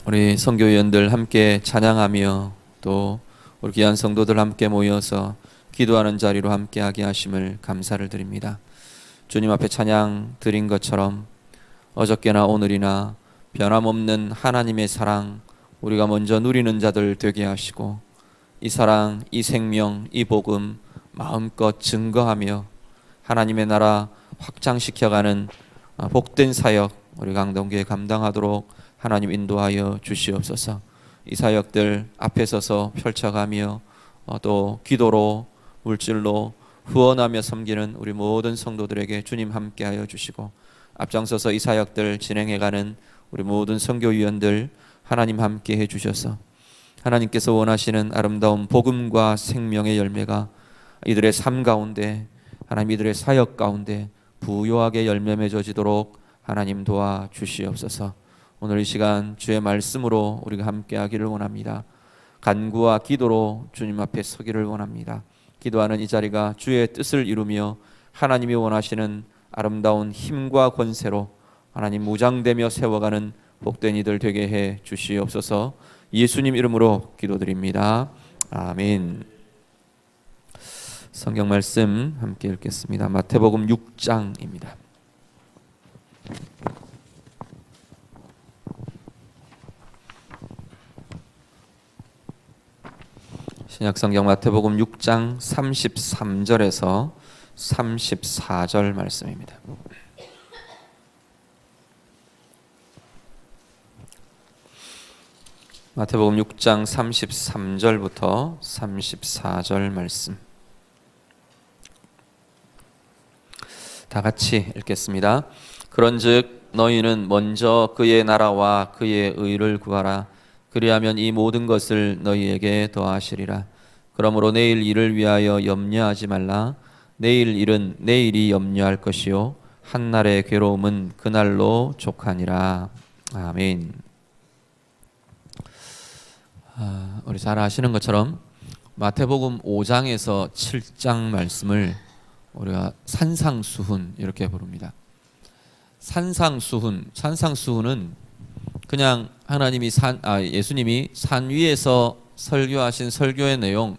우리 선교위원들 함께 찬양하며 또 우리 귀한 성도들 함께 모여서 기도하는 자리로 함께하게 하심을 감사를 드립니다. 주님 앞에 찬양 드린 것처럼 어저께나 오늘이나 변함없는 하나님의 사랑 우리가 먼저 누리는 자들 되게 하시고, 이 사랑, 이 생명, 이 복음 마음껏 증거하며 하나님의 나라 확장시켜가는 복된 사역 우리 강동교회 감당하도록 하나님 인도하여 주시옵소서. 이 사역들 앞에 서서 펼쳐가며 또 기도로 물질로 후원하며 섬기는 우리 모든 성도들에게 주님 함께하여 주시고, 앞장서서 이 사역들 진행해가는 우리 모든 선교위원들 하나님 함께해 주셔서 하나님께서 원하시는 아름다운 복음과 생명의 열매가 이들의 삶 가운데, 하나님 이들의 사역 가운데 부요하게 열매 맺어지도록 하나님 도와 주시옵소서. 오늘 이 시간 주의 말씀으로 우리가 함께하기를 원합니다. 간구와 기도로 주님 앞에 서기를 원합니다. 기도하는 이 자리가 주의 뜻을 이루며 하나님이 원하시는 아름다운 힘과 권세로 하나님 무장되며 세워가는 복된 이들 되게 해 주시옵소서. 예수님 이름으로 기도드립니다. 아멘. 성경 말씀 함께 읽겠습니다. 마태복음 6장입니다. 신약성경 마태복음 6장 33절에서 34절 말씀입니다. 마태복음 6장 33절부터 34절 말씀 다 같이 읽겠습니다. 그런즉 너희는 먼저 그의 나라와 그의 의를 구하라. 그리하면 이 모든 것을 너희에게 더하시리라. 그러므로 내일 일을 위하여 염려하지 말라. 내일 일은 내일이 염려할 것이요 한날의 괴로움은 그날로 족하니라. 아멘. 우리 잘 아시는 것처럼 마태복음 5장에서 7장 말씀을 우리가 산상수훈 이렇게 부릅니다. 산상수훈은 그냥 하나님이 예수님이 산 위에서 설교하신 설교의 내용,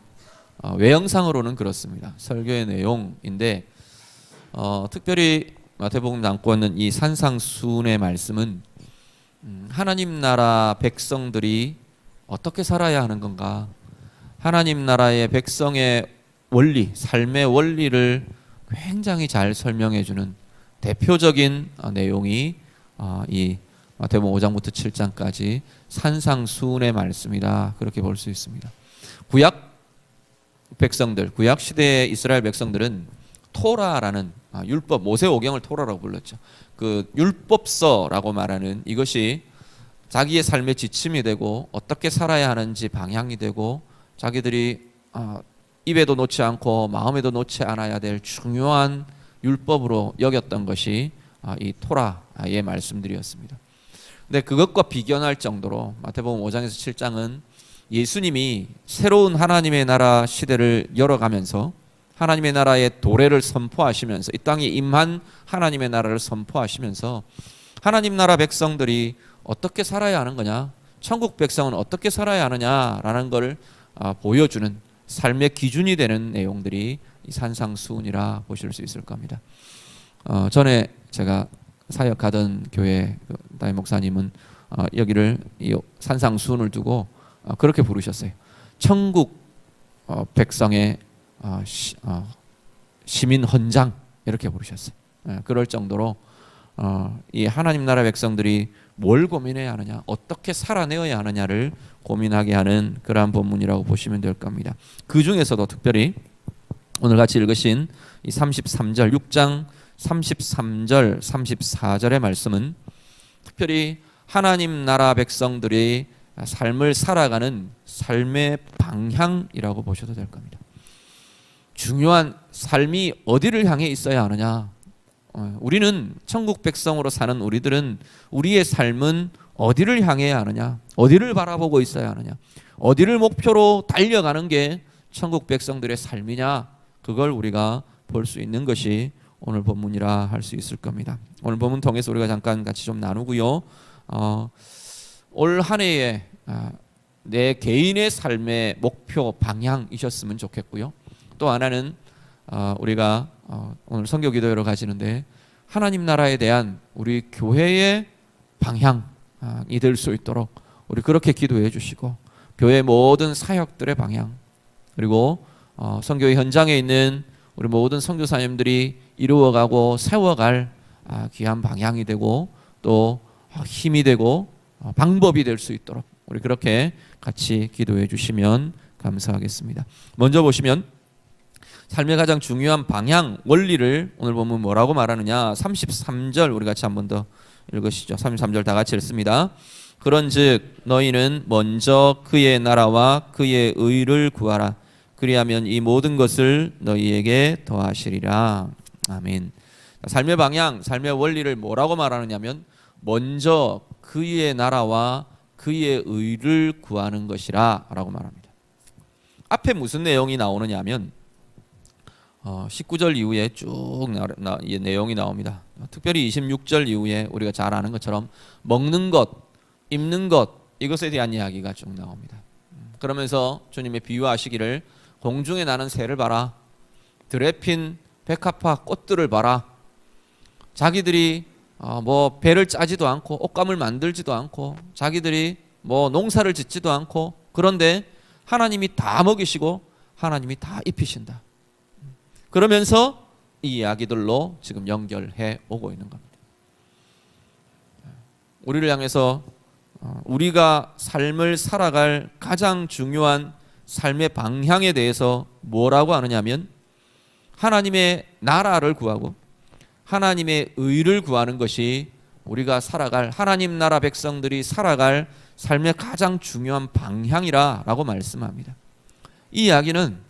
외형상으로는 그렇습니다. 설교의 내용인데 특별히 마태복음 담고 있는 이 산상수훈의 말씀은 하나님 나라 백성들이 어떻게 살아야 하는 건가, 하나님 나라의 백성의 원리, 삶의 원리를 굉장히 잘 설명해주는 대표적인 내용이 이 마태복음 5장부터 7장까지 산상수훈의 말씀이다, 그렇게 볼 수 있습니다. 구약 백성들, 구약 시대의 이스라엘 백성들은 토라라는 율법, 모세오경을 토라라고 불렀죠. 그 율법서라고 말하는 이것이 자기의 삶의 지침이 되고 어떻게 살아야 하는지 방향이 되고 자기들이 입에도 놓지 않고 마음에도 놓지 않아야 될 중요한 율법으로 여겼던 것이 이 토라의 말씀들이었습니다. 근데 그것과 비견할 정도로 마태복음 5장에서 7장은 예수님이 새로운 하나님의 나라 시대를 열어가면서 하나님의 나라의 도래를 선포하시면서 이 땅에 임한 하나님의 나라를 선포하시면서 하나님 나라 백성들이 어떻게 살아야 하는 거냐, 천국 백성은 어떻게 살아야 하느냐라는 걸 보여주는 삶의 기준이 되는 내용들이 이 산상수훈이라 보실 수 있을 겁니다. 전에 제가 사역하던 교회 담임 목사님은 여기를 이 산상수훈을 두고 그렇게 부르셨어요. 천국 백성의 시민 헌장 이렇게 부르셨어요. 그럴 정도로 이 하나님 나라 백성들이 뭘 고민해야 하느냐, 어떻게 살아내어야 하느냐를 고민하게 하는 그러한 본문이라고 보시면 될 겁니다. 그 중에서도 특별히 오늘 같이 읽으신 이 33절 6장 33절 34절의 말씀은 특별히 하나님 나라 백성들이 삶을 살아가는 삶의 방향이라고 보셔도 될 겁니다. 중요한 삶이 어디를 향해 있어야 하느냐, 우리는 천국 백성으로 사는 우리들은 우리의 삶은 어디를 향해야 하느냐, 어디를 바라보고 있어야 하느냐, 어디를 목표로 달려가는 게 천국 백성들의 삶이냐, 그걸 우리가 볼 수 있는 것이 오늘 본문이라 할 수 있을 겁니다. 오늘 본문 통해서 우리가 잠깐 같이 좀 나누고요. 올 한 해에 내 개인의 삶의 목표 방향이셨으면 좋겠고요. 또 하나는 우리가 오늘 선교 기도회로 가시는데 하나님 나라에 대한 우리 교회의 방향이 될 수 있도록 우리 그렇게 기도해 주시고, 교회 모든 사역들의 방향, 그리고 선교의 현장에 있는 우리 모든 선교사님들이 이루어가고 세워갈 귀한 방향이 되고 또 힘이 되고 방법이 될 수 있도록 우리 그렇게 같이 기도해 주시면 감사하겠습니다. 먼저 보시면 삶의 가장 중요한 방향, 원리를 오늘 보면 뭐라고 말하느냐. 33절 우리 같이 한 번 더 읽으시죠. 33절 다 같이 읽습니다. 그런즉 너희는 먼저 그의 나라와 그의 의를 구하라. 그리하면 이 모든 것을 너희에게 더하시리라. 아멘. 삶의 방향, 삶의 원리를 뭐라고 말하느냐면 먼저 그의 나라와 그의 의를 구하는 것이라 라고 말합니다. 앞에 무슨 내용이 나오느냐면 19절 이후에 쭉 내용이 나옵니다. 특별히 26절 이후에 우리가 잘 아는 것처럼 먹는 것, 입는 것, 이것에 대한 이야기가 쭉 나옵니다. 그러면서 주님의 비유하시기를 공중에 나는 새를 봐라, 들에 핀 백합화 꽃들을 봐라. 자기들이 뭐 배를 짜지도 않고 옷감을 만들지도 않고 자기들이 뭐 농사를 짓지도 않고, 그런데 하나님이 다 먹이시고 하나님이 다 입히신다. 그러면서 이 이야기들로 지금 연결해 오고 있는 겁니다. 우리를 향해서 우리가 삶을 살아갈 가장 중요한 삶의 방향에 대해서 뭐라고 하느냐면 하나님의 나라를 구하고 하나님의 의를 구하는 것이 우리가 살아갈, 하나님 나라 백성들이 살아갈 삶의 가장 중요한 방향이라고 말씀합니다. 이 이야기는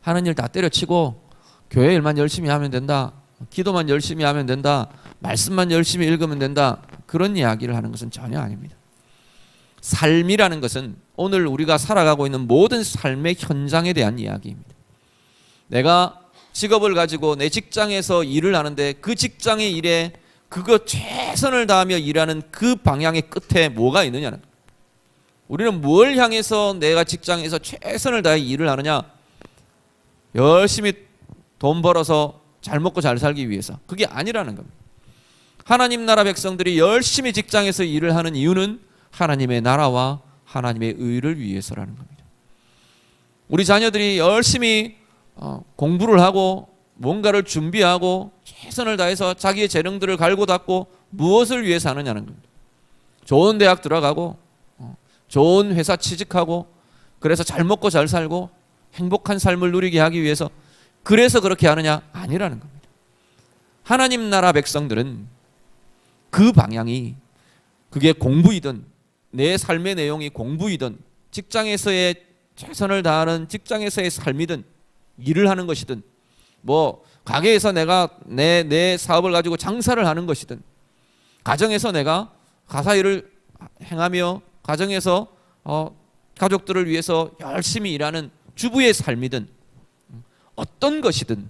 하는 일 다 때려치고 교회 일만 열심히 하면 된다, 기도만 열심히 하면 된다, 말씀만 열심히 읽으면 된다, 그런 이야기를 하는 것은 전혀 아닙니다. 삶이라는 것은 오늘 우리가 살아가고 있는 모든 삶의 현장에 대한 이야기입니다. 내가 직업을 가지고 내 직장에서 일을 하는데 그 직장의 일에 그거 최선을 다하며 일하는 그 방향의 끝에 뭐가 있느냐는, 우리는 뭘 향해서 내가 직장에서 최선을 다해 일을 하느냐? 열심히 돈 벌어서 잘 먹고 잘 살기 위해서, 그게 아니라는 겁니다. 하나님 나라 백성들이 열심히 직장에서 일을 하는 이유는 하나님의 나라와 하나님의 의를 위해서라는 겁니다. 우리 자녀들이 열심히 공부를 하고 뭔가를 준비하고 최선을 다해서 자기의 재능들을 갈고 닦고 무엇을 위해서 하느냐는 겁니다. 좋은 대학 들어가고 좋은 회사 취직하고 그래서 잘 먹고 잘 살고 행복한 삶을 누리게 하기 위해서, 그래서 그렇게 하느냐? 아니라는 겁니다. 하나님 나라 백성들은 그 방향이, 그게 공부이든 내 삶의 내용이 공부이든 직장에서의 최선을 다하는 직장에서의 삶이든 일을 하는 것이든 뭐 가게에서 내가 내 사업을 가지고 장사를 하는 것이든 가정에서 내가 가사일을 행하며 가정에서 가족들을 위해서 열심히 일하는 주부의 삶이든 어떤 것이든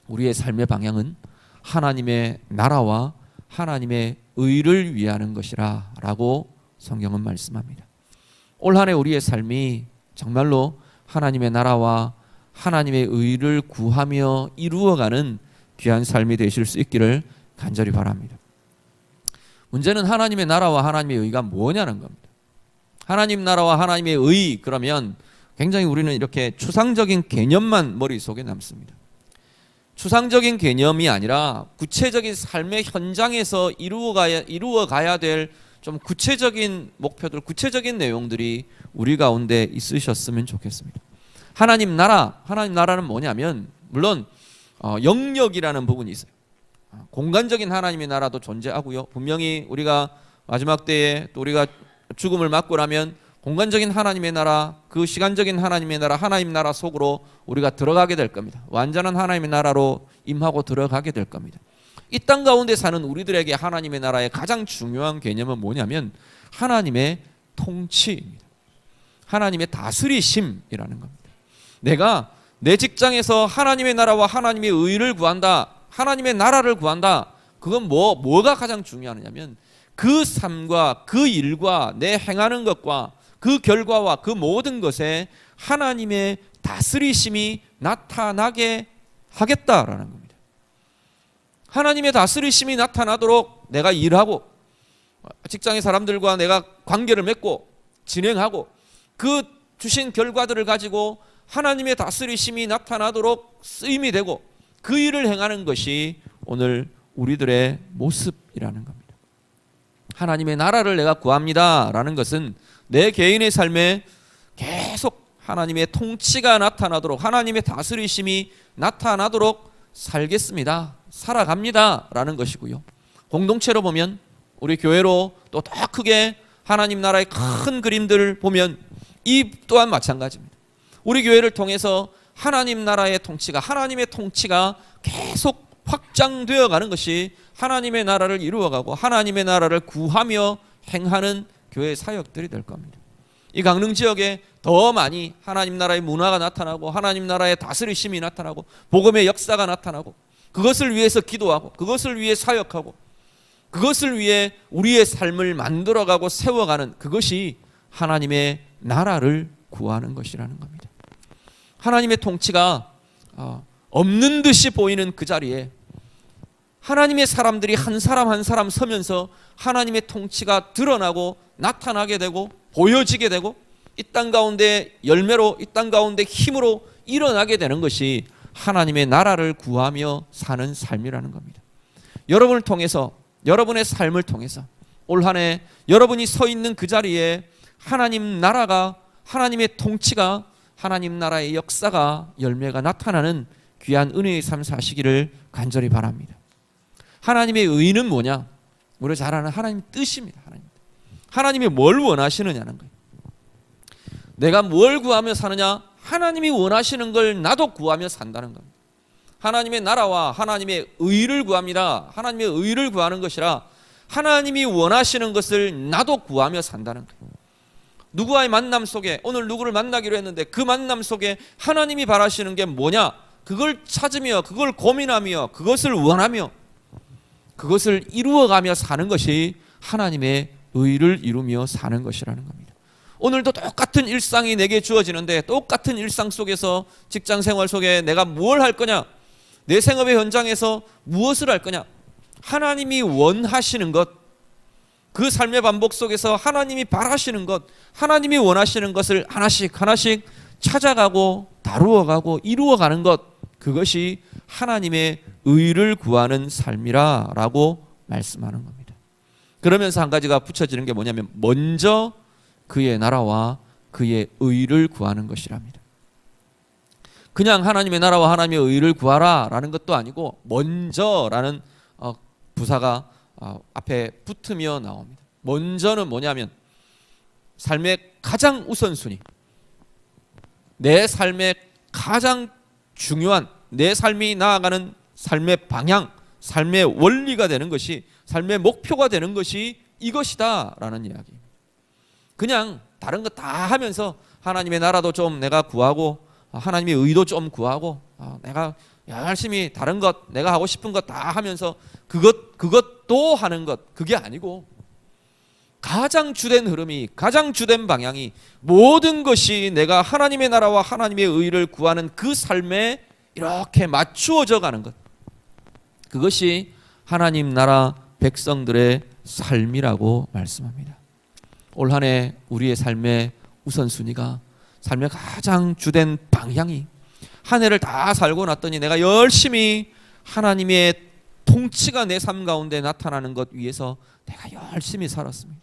우리의 삶의 방향은 하나님의 나라와 하나님의 의를 위하는 것이라 라고 성경은 말씀합니다. 올 한 해 우리의 삶이 정말로 하나님의 나라와 하나님의 의를 구하며 이루어가는 귀한 삶이 되실 수 있기를 간절히 바랍니다. 문제는 하나님의 나라와 하나님의 의가 뭐냐는 겁니다. 하나님 나라와 하나님의 의, 그러면 굉장히 우리는 이렇게 추상적인 개념만 머릿속에 남습니다. 추상적인 개념이 아니라 구체적인 삶의 현장에서 이루어가야 될 좀 구체적인 목표들, 구체적인 내용들이 우리 가운데 있으셨으면 좋겠습니다. 하나님 나라는 뭐냐면 물론 영역이라는 부분이 있어요. 공간적인 하나님의 나라도 존재하고요. 분명히 우리가 마지막 때에 또 우리가 죽음을 맞고 나면 공간적인 하나님의 나라, 그 시간적인 하나님의 나라, 하나님 나라 속으로 우리가 들어가게 될 겁니다. 완전한 하나님의 나라로 임하고 들어가게 될 겁니다. 이 땅 가운데 사는 우리들에게 하나님의 나라의 가장 중요한 개념은 뭐냐면 하나님의 통치입니다. 하나님의 다스리심이라는 겁니다. 내가 내 직장에서 하나님의 나라와 하나님의 의를 구한다, 하나님의 나라를 구한다. 그건 뭐가 가장 중요하냐면 그 삶과 그 일과 내 행하는 것과 그 결과와 그 모든 것에 하나님의 다스리심이 나타나게 하겠다라는 겁니다. 하나님의 다스리심이 나타나도록 내가 일하고 직장의 사람들과 내가 관계를 맺고 진행하고 그 주신 결과들을 가지고 하나님의 다스리심이 나타나도록 쓰임이 되고 그 일을 행하는 것이 오늘 우리들의 모습이라는 겁니다. 하나님의 나라를 내가 구합니다 라는 것은 내 개인의 삶에 계속 하나님의 통치가 나타나도록 하나님의 다스리심이 나타나도록 살겠습니다, 살아갑니다 라는 것이고요. 공동체로 보면 우리 교회로 또 더 크게 하나님 나라의 큰 그림들을 보면 이 또한 마찬가지입니다. 우리 교회를 통해서 하나님 나라의 통치가 하나님의 통치가 계속 확장되어 가는 것이 하나님의 나라를 이루어가고 하나님의 나라를 구하며 행하는 교회 사역들이 될 겁니다. 이 강릉 지역에 더 많이 하나님 나라의 문화가 나타나고 하나님 나라의 다스리심이 나타나고 복음의 역사가 나타나고 그것을 위해서 기도하고 그것을 위해 사역하고 그것을 위해 우리의 삶을 만들어가고 세워가는 그것이 하나님의 나라를 구하는 것이라는 겁니다. 하나님의 통치가 없는 듯이 보이는 그 자리에 하나님의 사람들이 한 사람 한 사람 서면서 하나님의 통치가 드러나고 나타나게 되고 보여지게 되고 이 땅 가운데 열매로 이 땅 가운데 힘으로 일어나게 되는 것이 하나님의 나라를 구하며 사는 삶이라는 겁니다. 여러분을 통해서 여러분의 삶을 통해서 올 한 해 여러분이 서 있는 그 자리에 하나님 나라가 하나님의 통치가 하나님 나라의 역사가 열매가 나타나는 귀한 은혜의 삶 사시기를 간절히 바랍니다. 하나님의 의는 뭐냐? 우리가 잘 아는 하나님 뜻입니다. 하나님이 뭘 원하시느냐는 거예요. 내가 뭘 구하며 사느냐? 하나님이 원하시는 걸 나도 구하며 산다는 겁니다. 하나님의 나라와 하나님의 의를 구합니다. 하나님의 의를 구하는 것이라 하나님이 원하시는 것을 나도 구하며 산다는 거예요. 누구와의 만남 속에 오늘 누구를 만나기로 했는데 그 만남 속에 하나님이 바라시는 게 뭐냐? 그걸 찾으며 그걸 고민하며 그것을 원하며 그것을 이루어가며 사는 것이 하나님의 의를 이루며 사는 것이라는 겁니다. 오늘도 똑같은 일상이 내게 주어지는데 똑같은 일상 속에서 직장 생활 속에 내가 뭘 할 거냐? 내 생업의 현장에서 무엇을 할 거냐? 하나님이 원하시는 것, 그 삶의 반복 속에서 하나님이 바라시는 것, 하나님이 원하시는 것을 하나씩 하나씩 찾아가고 다루어가고 이루어가는 것, 그것이 하나님의 의를 구하는 삶이라고 말씀하는 겁니다. 그러면서 한 가지가 붙여지는 게 뭐냐면 먼저 그의 나라와 그의 의를 구하는 것이랍니다. 그냥 하나님의 나라와 하나님의 의를 구하라 라는 것도 아니고 먼저라는 부사가 앞에 붙으며 나옵니다. 먼저는 뭐냐면 삶의 가장 우선순위, 내 삶의 가장 중요한 내 삶이 나아가는 삶의 방향, 삶의 원리가 되는 것이 삶의 목표가 되는 것이 이것이다 라는 이야기입니다. 그냥 다른 거 다 하면서 하나님의 나라도 좀 내가 구하고 하나님의 의도 좀 구하고 내가 열심히 다른 것 내가 하고 싶은 것 다 하면서 그것도 하는 것, 그게 아니고 가장 주된 흐름이 가장 주된 방향이 모든 것이 내가 하나님의 나라와 하나님의 의를 구하는 그 삶에 이렇게 맞추어져 가는 것, 그것이 하나님 나라 백성들의 삶이라고 말씀합니다. 올 한 해 우리의 삶의 우선순위가 삶의 가장 주된 방향이 한 해를 다 살고 났더니 내가 열심히 하나님의 통치가 내 삶 가운데 나타나는 것 위해서 내가 열심히 살았습니다.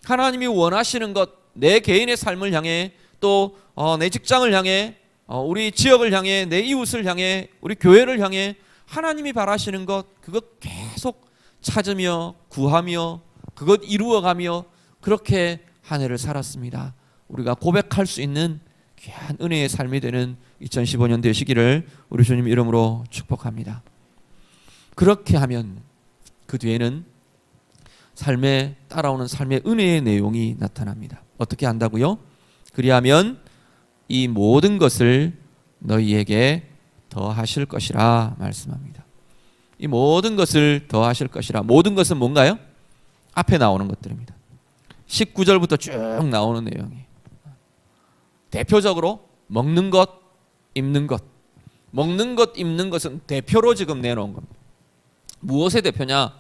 하나님이 원하시는 것, 내 개인의 삶을 향해 또 내 직장을 향해 우리 지역을 향해 내 이웃을 향해 우리 교회를 향해 하나님이 바라시는 것, 그것 계속 찾으며 구하며 그것 이루어가며 그렇게 한 해를 살았습니다. 우리가 고백할 수 있는 귀한 은혜의 삶이 되는 2015년 되시기를 우리 주님 이름으로 축복합니다. 그렇게 하면 그 뒤에는 삶에 따라오는 삶의 은혜의 내용이 나타납니다. 어떻게 한다고요? 그리하면 이 모든 것을 너희에게 더하실 것이라 말씀합니다. 이 모든 것을 더하실 것이라. 모든 것은 뭔가요? 앞에 나오는 것들입니다. 19절부터 쭉 나오는 내용이 대표적으로 먹는 것, 입는 것. 먹는 것, 입는 것은 대표로 지금 내놓은 겁니다. 무엇의 대표냐?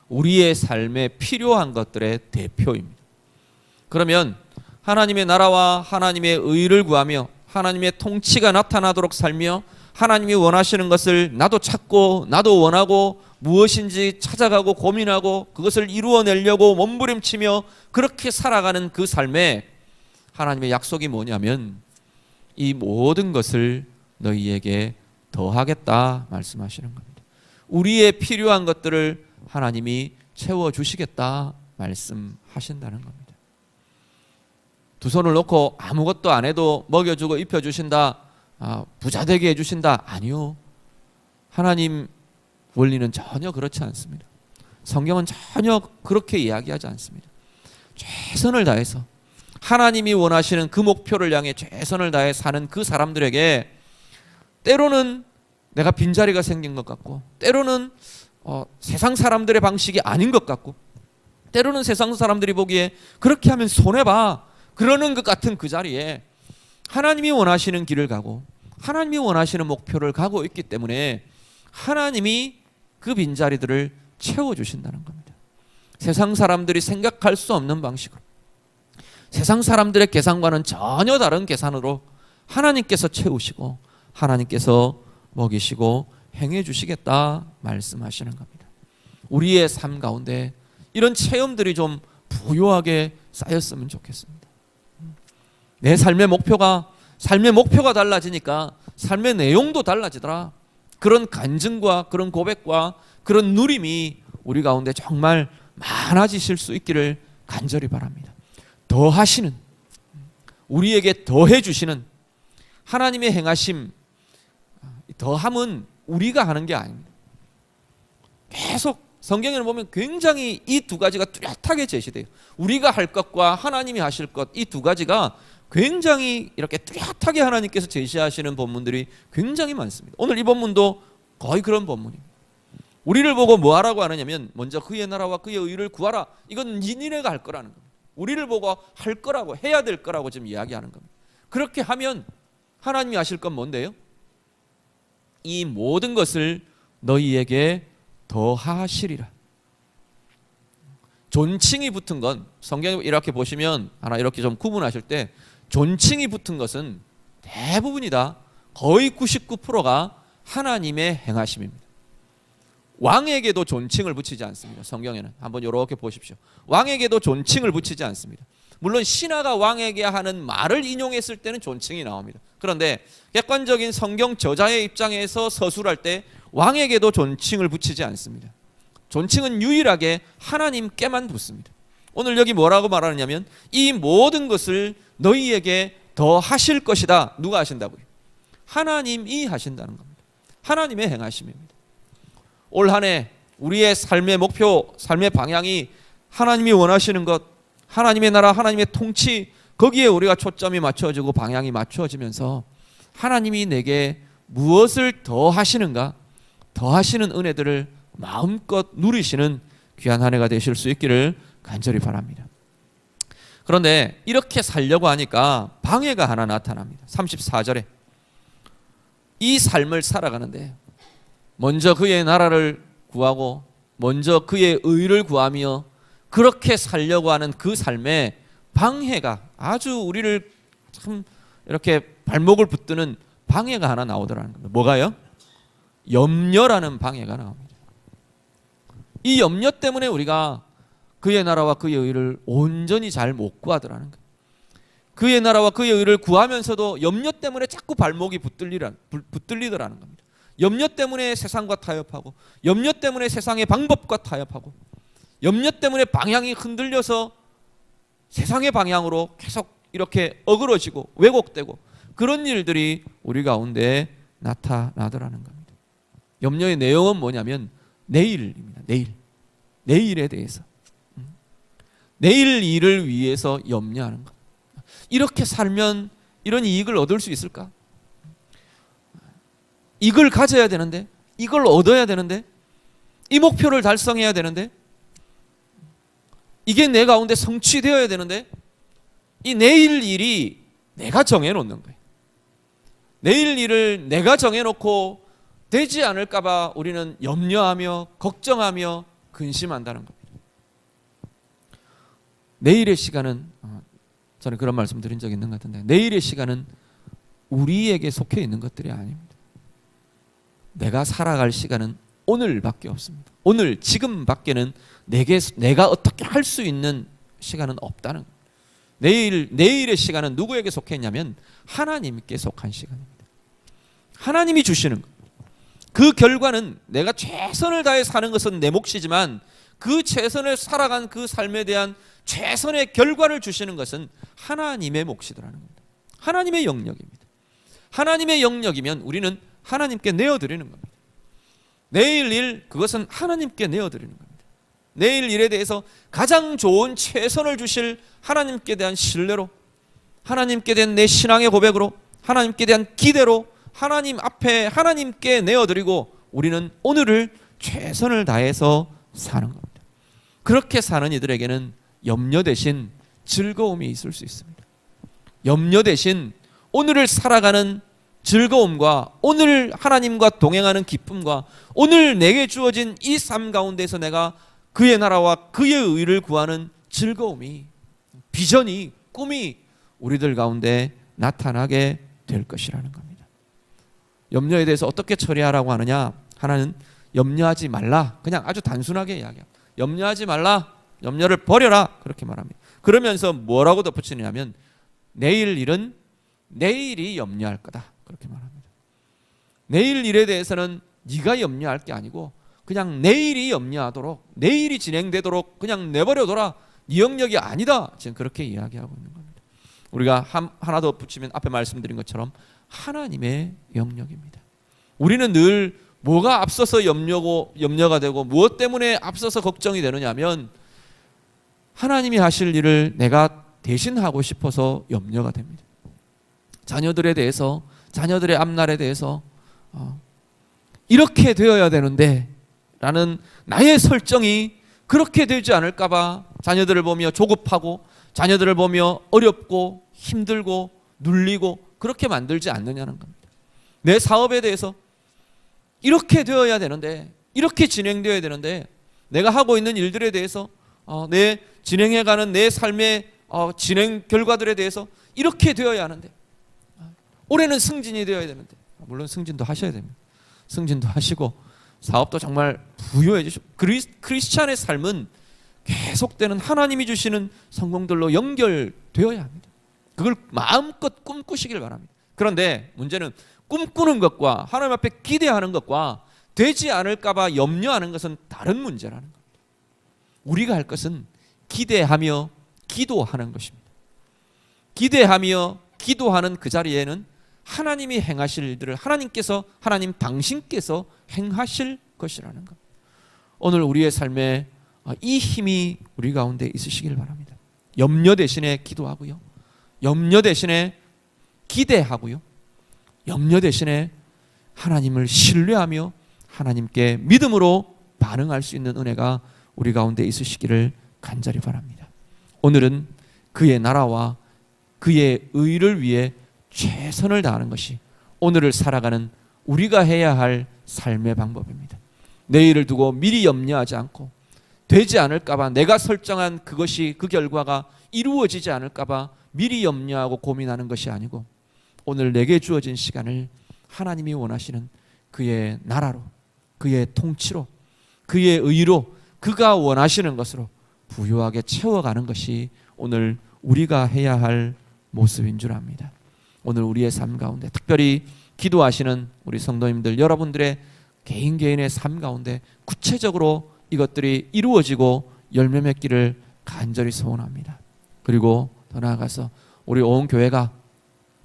우리의 삶에 필요한 것들의 대표입니다. 그러면 하나님의 나라와 하나님의 의를 구하며 하나님의 통치가 나타나도록 살며 하나님이 원하시는 것을 나도 찾고 나도 원하고 무엇인지 찾아가고 고민하고 그것을 이루어내려고 몸부림치며 그렇게 살아가는 그 삶에 하나님의 약속이 뭐냐면 이 모든 것을 너희에게 더하겠다 말씀하시는 겁니다. 우리의 필요한 것들을 하나님이 채워주시겠다 말씀하신다는 겁니다. 두 손을 놓고 아무것도 안 해도 먹여주고 입혀주신다, 부자 되게 해주신다. 아니요. 하나님 원리는 전혀 그렇지 않습니다. 성경은 전혀 그렇게 이야기하지 않습니다. 최선을 다해서 하나님이 원하시는 그 목표를 향해 최선을 다해 사는 그 사람들에게 때로는 내가 빈자리가 생긴 것 같고 때로는 세상 사람들의 방식이 아닌 것 같고 때로는 세상 사람들이 보기에 그렇게 하면 손해봐 그러는 것 같은 그 자리에 하나님이 원하시는 길을 가고 하나님이 원하시는 목표를 가고 있기 때문에 하나님이 그 빈자리들을 채워주신다는 겁니다. 세상 사람들이 생각할 수 없는 방식으로 세상 사람들의 계산과는 전혀 다른 계산으로 하나님께서 채우시고 하나님께서 먹이시고 행해 주시겠다 말씀하시는 겁니다. 우리의 삶 가운데 이런 체험들이 좀 부유하게 쌓였으면 좋겠습니다. 내 삶의 목표가 달라지니까 삶의 내용도 달라지더라. 그런 간증과 그런 고백과 그런 누림이 우리 가운데 정말 많아지실 수 있기를 간절히 바랍니다. 더하시는, 우리에게 더해 주시는 하나님의 행하심, 더함은 우리가 하는 게 아닙니다. 계속 성경에는 보면 굉장히 이 두 가지가 뚜렷하게 제시돼요. 우리가 할 것과 하나님이 하실 것, 이 두 가지가 굉장히 이렇게 뚜렷하게 하나님께서 제시하시는 본문들이 굉장히 많습니다. 오늘 이 본문도 거의 그런 본문입니다. 우리를 보고 뭐 하라고 하느냐면 먼저 그의 나라와 그의 의를 구하라. 이건 니네가 할 거라는 겁니다. 우리를 보고 할 거라고, 해야 될 거라고 지금 이야기하는 겁니다. 그렇게 하면 하나님이 하실 건 뭔데요? 이 모든 것을 너희에게 더하시리라. 존칭이 붙은 건 성경에 이렇게 보시면 하나 이렇게 좀 구분하실 때 존칭이 붙은 것은 대부분이다. 거의 99%가 하나님의 행하심입니다. 왕에게도 존칭을 붙이지 않습니다. 성경에는 한번 이렇게 보십시오. 왕에게도 존칭을 붙이지 않습니다. 물론 신하가 왕에게 하는 말을 인용했을 때는 존칭이 나옵니다. 그런데 객관적인 성경 저자의 입장에서 서술할 때 왕에게도 존칭을 붙이지 않습니다. 존칭은 유일하게 하나님께만 붙습니다. 오늘 여기 뭐라고 말하느냐면 이 모든 것을 너희에게 더 하실 것이다. 누가 하신다고요? 하나님이 하신다는 겁니다. 하나님의 행하심입니다. 올 한 해 우리의 삶의 목표, 삶의 방향이 하나님이 원하시는 것, 하나님의 나라, 하나님의 통치, 거기에 우리가 초점이 맞춰지고 방향이 맞춰지면서 하나님이 내게 무엇을 더 하시는가, 더 하시는 은혜들을 마음껏 누리시는 귀한 한 해가 되실 수 있기를 간절히 바랍니다. 그런데 이렇게 살려고 하니까 방해가 하나 나타납니다. 34절에 이 삶을 살아가는데 먼저 그의 나라를 구하고 먼저 그의 의를 구하며 그렇게 살려고 하는 그 삶에 방해가 아주 우리를 참 이렇게 발목을 붙드는 방해가 하나 나오더라는 겁니다. 뭐가요? 염려라는 방해가 나옵니다. 이 염려 때문에 우리가 그의 나라와 그의 의를 온전히 잘 못 구하더라는 거예요. 그의 나라와 그의 의를 구하면서도 염려 때문에 자꾸 발목이 붙들리더라는 겁니다. 염려 때문에 세상과 타협하고 염려 때문에 세상의 방법과 타협하고 염려 때문에 방향이 흔들려서 세상의 방향으로 계속 이렇게 어그러지고 왜곡되고 그런 일들이 우리 가운데 나타나더라는 겁니다. 염려의 내용은 뭐냐면 내일입니다. 내일에 대해서 내일 일을 위해서 염려하는 것. 이렇게 살면 이런 이익을 얻을 수 있을까? 이걸 가져야 되는데, 이걸 얻어야 되는데, 이 목표를 달성해야 되는데, 이게 내 가운데 성취되어야 되는데 이 내일 일이 내가 정해놓는 거예요. 내일 일을 내가 정해놓고 되지 않을까 봐 우리는 염려하며 걱정하며 근심한다는 겁니다. 내일의 시간은, 저는 그런 말씀 드린 적 있는 것 같은데, 내일의 시간은 우리에게 속해 있는 것들이 아닙니다. 내가 살아갈 시간은 오늘밖에 없습니다. 오늘 지금밖에는 내가 어떻게 할 수 있는 시간은 없다는 거예요. 내일의 시간은 누구에게 속해 있냐면 하나님께 속한 시간입니다. 하나님이 주시는 것. 그 결과는 내가 최선을 다해 사는 것은 내 몫이지만 그 최선을 살아간 그 삶에 대한 최선의 결과를 주시는 것은 하나님의 몫이더라는 겁니다. 하나님의 영역입니다. 하나님의 영역이면 우리는 하나님께 내어드리는 겁니다. 내일 일, 그것은 하나님께 내어드리는 겁니다. 내일 일에 대해서 가장 좋은 최선을 주실 하나님께 대한 신뢰로, 하나님께 대한 내 신앙의 고백으로, 하나님께 대한 기대로 하나님 앞에 하나님께 내어드리고 우리는 오늘을 최선을 다해서 사는 겁니다. 그렇게 사는 이들에게는 염려 대신 즐거움이 있을 수 있습니다. 염려 대신 오늘을 살아가는 즐거움과 오늘 하나님과 동행하는 기쁨과 오늘 내게 주어진 이 삶 가운데서 내가 그의 나라와 그의 의를 구하는 즐거움이, 비전이, 꿈이 우리들 가운데 나타나게 될 것이라는 겁니다. 염려에 대해서 어떻게 처리하라고 하느냐? 하나는 염려하지 말라, 그냥 아주 단순하게 이야기합니다. 염려하지 말라, 염려를 버려라, 그렇게 말합니다. 그러면서 뭐라고 덧붙이냐면 내일 일은 내일이 염려할 거다, 그렇게 말합니다. 내일 일에 대해서는 네가 염려할 게 아니고 그냥 내일이 염려하도록, 내일이 진행되도록 그냥 내버려둬라, 네 영역이 아니다, 지금 그렇게 이야기하고 있는 겁니다. 우리가 하나 더 붙이면 앞에 말씀드린 것처럼 하나님의 영역입니다. 우리는 늘 뭐가 앞서서 염려가 되고 무엇 때문에 앞서서 걱정이 되느냐 하면 하나님이 하실 일을 내가 대신 하고 싶어서 염려가 됩니다. 자녀들에 대해서, 자녀들의 앞날에 대해서 이렇게 되어야 되는데 라는 나의 설정이 그렇게 되지 않을까 봐 자녀들을 보며 조급하고 자녀들을 보며 어렵고 힘들고 눌리고 그렇게 만들지 않느냐는 겁니다. 내 사업에 대해서 이렇게 되어야 되는데, 이렇게 진행되어야 되는데, 내가 하고 있는 일들에 대해서 내 진행해가는 내 삶의 진행 결과들에 대해서 이렇게 되어야 하는데, 올해는 승진이 되어야 되는데, 물론 승진도 하셔야 됩니다. 승진도 하시고 사업도 정말 부유해 주시고, 크리스찬의 삶은 계속되는 하나님이 주시는 성공들로 연결되어야 합니다. 그걸 마음껏 꿈꾸시길 바랍니다. 그런데 문제는 꿈꾸는 것과 하나님 앞에 기대하는 것과 되지 않을까 봐 염려하는 것은 다른 문제라는 겁니다. 우리가 할 것은 기대하며 기도하는 것입니다. 기대하며 기도하는 그 자리에는 하나님이 행하실 일들을 하나님 당신께서 행하실 것이라는 겁니다. 오늘 우리의 삶에 이 힘이 우리 가운데 있으시길 바랍니다. 염려 대신에 기도하고요, 염려 대신에 기대하고요, 염려 대신에 하나님을 신뢰하며 하나님께 믿음으로 반응할 수 있는 은혜가 우리 가운데 있으시기를 간절히 바랍니다. 오늘은 그의 나라와 그의 의를 위해 최선을 다하는 것이 오늘을 살아가는 우리가 해야 할 삶의 방법입니다. 내일을 두고 미리 염려하지 않고 되지 않을까 봐, 내가 설정한 그것이, 그 결과가 이루어지지 않을까 봐 미리 염려하고 고민하는 것이 아니고 오늘 내게 주어진 시간을 하나님이 원하시는 그의 나라로, 그의 통치로, 그의 의로, 그가 원하시는 것으로 부유하게 채워가는 것이 오늘 우리가 해야 할 모습인 줄 압니다. 오늘 우리의 삶 가운데 특별히 기도하시는 우리 성도님들 여러분들의 개인의 삶 가운데 구체적으로 이것들이 이루어지고 열매 맺기를 간절히 소원합니다. 그리고 더 나아가서 우리 온 교회가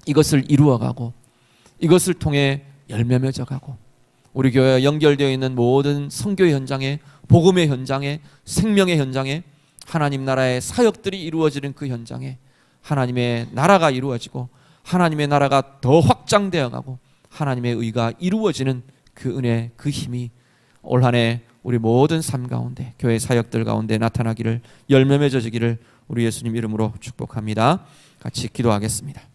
이것을 이루어가고 이것을 통해 열매 맺어가고 우리 교회와 연결되어 있는 모든 선교 현장에, 복음의 현장에, 생명의 현장에, 하나님 나라의 사역들이 이루어지는 그 현장에 하나님의 나라가 이루어지고 하나님의 나라가 더 확장되어 가고 하나님의 의가 이루어지는 그 은혜, 그 힘이 올 한 해 우리 모든 삶 가운데 교회 사역들 가운데 나타나기를 열매 맺어지기를 우리 예수님 이름으로 축복합니다. 같이 기도하겠습니다.